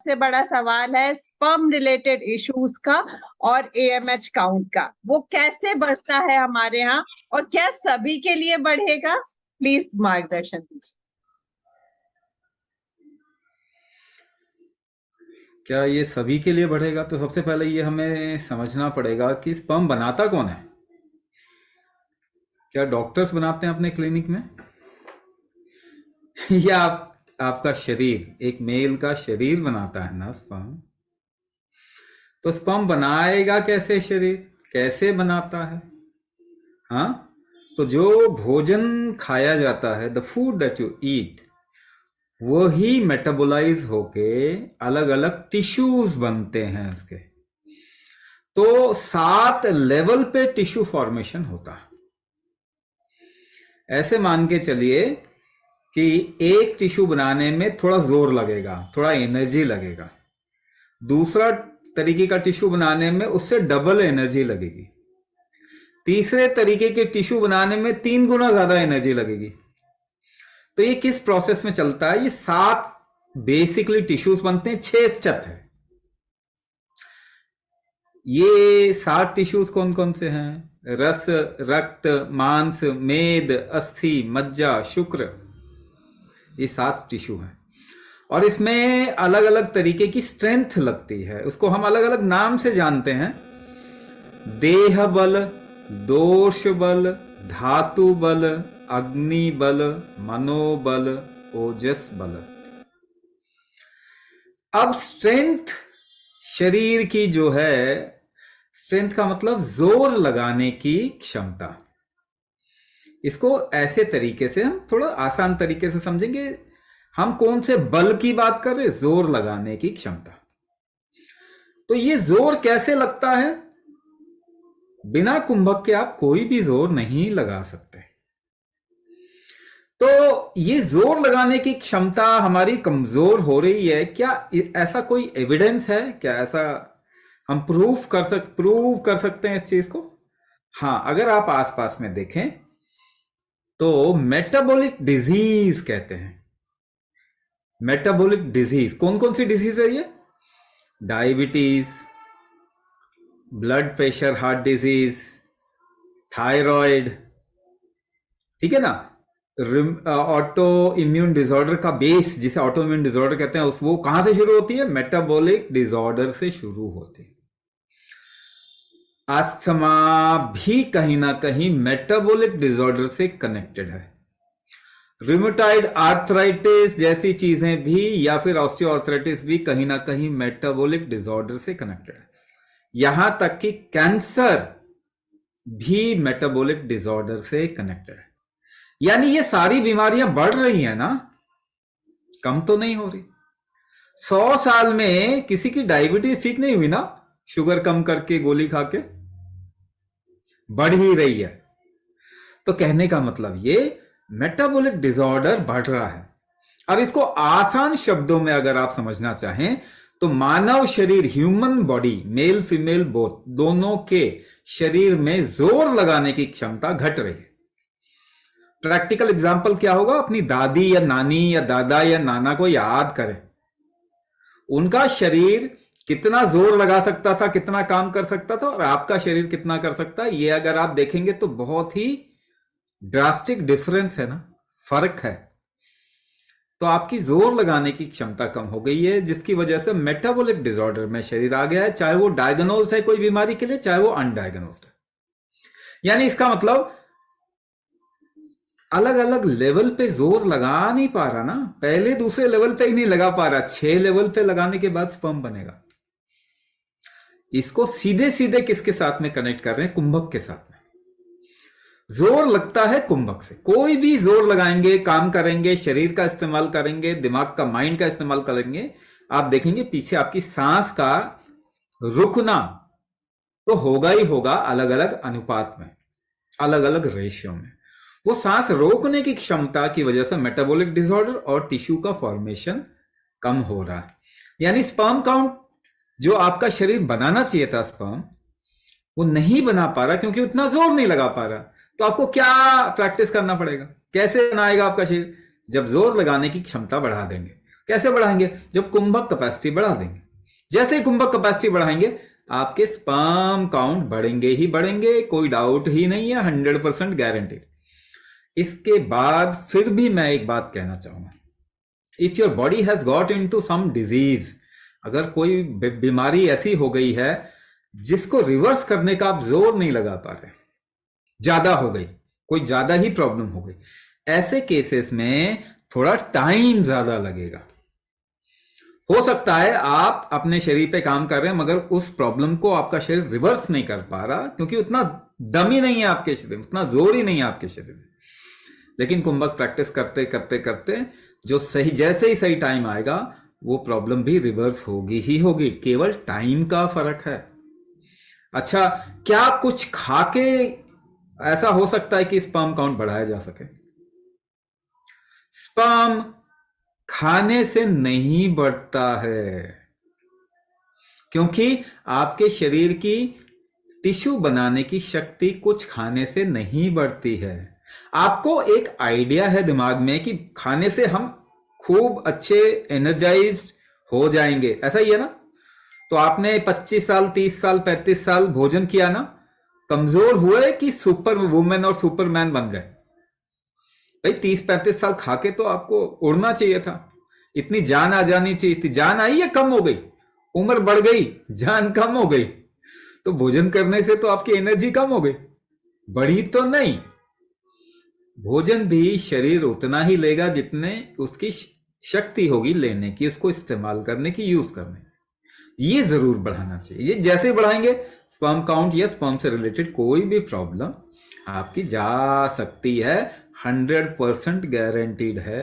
सबसे बड़ा सवाल है स्पर्म रिलेटेड इश्यूज का और एएमएच काउंट का। वो कैसे बढ़ता है हमारे यहाँ और क्या सभी के लिए बढ़ेगा? प्लीज मार्गदर्शन दीजिए। क्या ये सभी के लिए बढ़ेगा? तो सबसे पहले ये हमें समझना पड़ेगा कि स्पर्म बनाता कौन है। क्या डॉक्टर्स बनाते हैं अपने क्लिनिक में या आपका शरीर, एक मेल का शरीर बनाता है ना स्पर्म। तो स्पर्म बनाएगा कैसे शरीर, कैसे बनाता है? हाँ, तो जो भोजन खाया जाता है, the food that you eat, वो ही मेटाबोलाइज होके अलग अलग टिश्यूज बनते हैं उसके। तो 7 लेवल पे टिश्यू फॉर्मेशन होता है। ऐसे मान के चलिए कि एक टिश्यू बनाने में थोड़ा जोर लगेगा, थोड़ा एनर्जी लगेगा। दूसरा तरीके का टिश्यू बनाने में उससे डबल एनर्जी लगेगी। तीसरे तरीके के टिश्यू बनाने में 3 गुना ज्यादा एनर्जी लगेगी। तो ये किस प्रोसेस में चलता है? ये 7 बेसिकली टिश्यूज बनते हैं, 6 स्टेप है। ये 7 टिश्यूज कौन कौन से हैं? रस, रक्त, मांस, मेद, अस्थि, मज्जा, शुक्र, ये 7 टिश्यू हैं। और इसमें अलग अलग तरीके की स्ट्रेंथ लगती है, उसको हम अलग अलग नाम से जानते हैं। देह बल, दोष बल, धातु बल, अग्नि बल, मनोबल, ओजस बल। अब स्ट्रेंथ शरीर की जो है, स्ट्रेंथ का मतलब जोर लगाने की क्षमता। इसको ऐसे तरीके से हम थोड़ा आसान तरीके से समझेंगे। हम कौन से बल की बात कर रहे? जोर लगाने की क्षमता। तो ये जोर कैसे लगता है? बिना कुंभक के आप कोई भी जोर नहीं लगा सकते। तो ये जोर लगाने की क्षमता हमारी कमजोर हो रही है क्या? ऐसा कोई एविडेंस है क्या? ऐसा हम प्रूव कर सकते हैं इस चीज को? हाँ, अगर आप आसपास में देखें तो मेटाबॉलिक डिजीज कहते हैं। मेटाबॉलिक डिजीज कौन कौन सी डिजीज है ये? Diabetes, blood pressure, heart disease, thyroid, ठीक है ना। ऑटो इम्यून डिसऑर्डर का बेस, जिसे ऑटो इम्यून डिसऑर्डर कहते हैं, उस वो कहां से शुरू होती है? मेटाबॉलिक डिसऑर्डर से शुरू होती है। अस्थमा भी कहीं ना कहीं मेटाबॉलिक डिसऑर्डर से कनेक्टेड है। रिमेटॉइड आर्थराइटिस जैसी चीजें भी, या फिर ऑस्टियोआर्थराइटिस भी कहीं ना कहीं मेटाबॉलिक डिसऑर्डर से कनेक्टेड है। यहां तक कि कैंसर भी मेटाबॉलिक डिसऑर्डर से कनेक्टेड है। यानी ये सारी बीमारियां बढ़ रही हैं ना, कम तो नहीं हो रही। 100 साल में किसी की डायबिटीज ठीक नहीं हुई ना, शुगर कम करके गोली खा के, बढ़ ही रही है। तो कहने का मतलब ये मेटाबॉलिक डिसऑर्डर बढ़ रहा है। अब इसको आसान शब्दों में अगर आप समझना चाहें तो मानव शरीर, human body, male female both, दोनों के शरीर में जोर लगाने की क्षमता घट रही है। प्रैक्टिकल एग्जाम्पल क्या होगा? अपनी दादी या नानी या दादा या नाना को याद करें। उनका शरीर कितना जोर लगा सकता था, कितना काम कर सकता था, और आपका शरीर कितना कर सकता है, ये अगर आप देखेंगे तो बहुत ही ड्रास्टिक डिफरेंस है ना, फर्क है। तो आपकी जोर लगाने की क्षमता कम हो गई है, जिसकी वजह से मेटाबॉलिक डिसऑर्डर में शरीर आ गया है, चाहे वो डायग्नोज्ड है कोई बीमारी के लिए, चाहे वो अनडायग्नोज्ड है। यानी इसका मतलब अलग अलग लेवल पे जोर लगा नहीं पा रहा ना, पहले दूसरे लेवल पे ही नहीं लगा पा रहा, 6 लेवल पे लगाने के बाद स्पर्म बनेगा। इसको सीधे सीधे किसके साथ में कनेक्ट कर रहे हैं? कुंभक के साथ में। जोर लगता है कुंभक से। कोई भी जोर लगाएंगे, काम करेंगे, शरीर का इस्तेमाल करेंगे, दिमाग का, माइंड का इस्तेमाल करेंगे, आप देखेंगे पीछे आपकी सांस का रुकना तो होगा ही होगा, अलग अलग अनुपात में, अलग अलग रेशियो में। वो सांस रोकने की क्षमता की वजह से मेटाबॉलिक डिसऑर्डर और टिश्यू का फॉर्मेशन कम हो रहा है। यानी स्पर्म काउंट जो आपका शरीर बनाना चाहिए था स्पर्म, वो नहीं बना पा रहा क्योंकि उतना जोर नहीं लगा पा रहा। तो आपको क्या प्रैक्टिस करना पड़ेगा? कैसे बनाएगा आपका शरीर? जब जोर लगाने की क्षमता बढ़ा देंगे। कैसे बढ़ाएंगे? जब कुंभक कैपेसिटी बढ़ा देंगे। जैसे ही कुंभक कैपेसिटी बढ़ाएंगे आपके स्पर्म काउंट बढ़ेंगे ही बढ़ेंगे, कोई डाउट ही नहीं है, 100% गारंटेड। इसके बाद फिर भी मैं एक बात कहना चाहूंगा, if your body has got into some disease, अगर कोई बीमारी ऐसी हो गई है जिसको रिवर्स करने का आप जोर नहीं लगा पा रहे, ज्यादा हो गई, कोई ज्यादा ही प्रॉब्लम हो गई, ऐसे केसेस में थोड़ा टाइम ज्यादा लगेगा। हो सकता है आप अपने शरीर पे काम कर रहे हैं मगर उस प्रॉब्लम को आपका शरीर रिवर्स नहीं कर पा रहा, क्योंकि उतना दम ही नहीं है आपके शरीर में, उतना जोर ही नहीं है आपके शरीर में। लेकिन कुंभक प्रैक्टिस करते करते करते जो सही, जैसे ही सही टाइम आएगा वो प्रॉब्लम भी रिवर्स होगी ही होगी, केवल टाइम का फर्क है। अच्छा, क्या कुछ खाके ऐसा हो सकता है कि स्पर्म काउंट बढ़ाया जा सके? स्पर्म खाने से नहीं बढ़ता है, क्योंकि आपके शरीर की टिश्यू बनाने की शक्ति कुछ खाने से नहीं बढ़ती है। आपको एक आइडिया है दिमाग में कि खाने से हम खूब अच्छे एनर्जाइज्ड हो जाएंगे, ऐसा ही है ना? तो आपने 25 साल 30 साल 35 साल भोजन किया ना, कमजोर हुए कि सुपर वुमेन और सुपरमैन बन गए? भाई 30-35 साल खा के तो आपको उड़ना चाहिए था, इतनी जान आ जानी चाहिए थी। जान आई या कम हो गई? उम्र बढ़ गई, जान कम हो गई, तो भोजन करने से तो आपकी एनर्जी कम हो गई, बढ़ी तो नहीं। भोजन भी शरीर उतना ही लेगा जितने उसकी शक्ति होगी लेने की, उसको इस्तेमाल करने की, यूज करने की। ये जरूर बढ़ाना चाहिए। ये जैसे बढ़ाएंगे स्पर्म काउंट या स्पर्म से रिलेटेड कोई भी प्रॉब्लम आपकी जा सकती है, 100% गारंटीड है।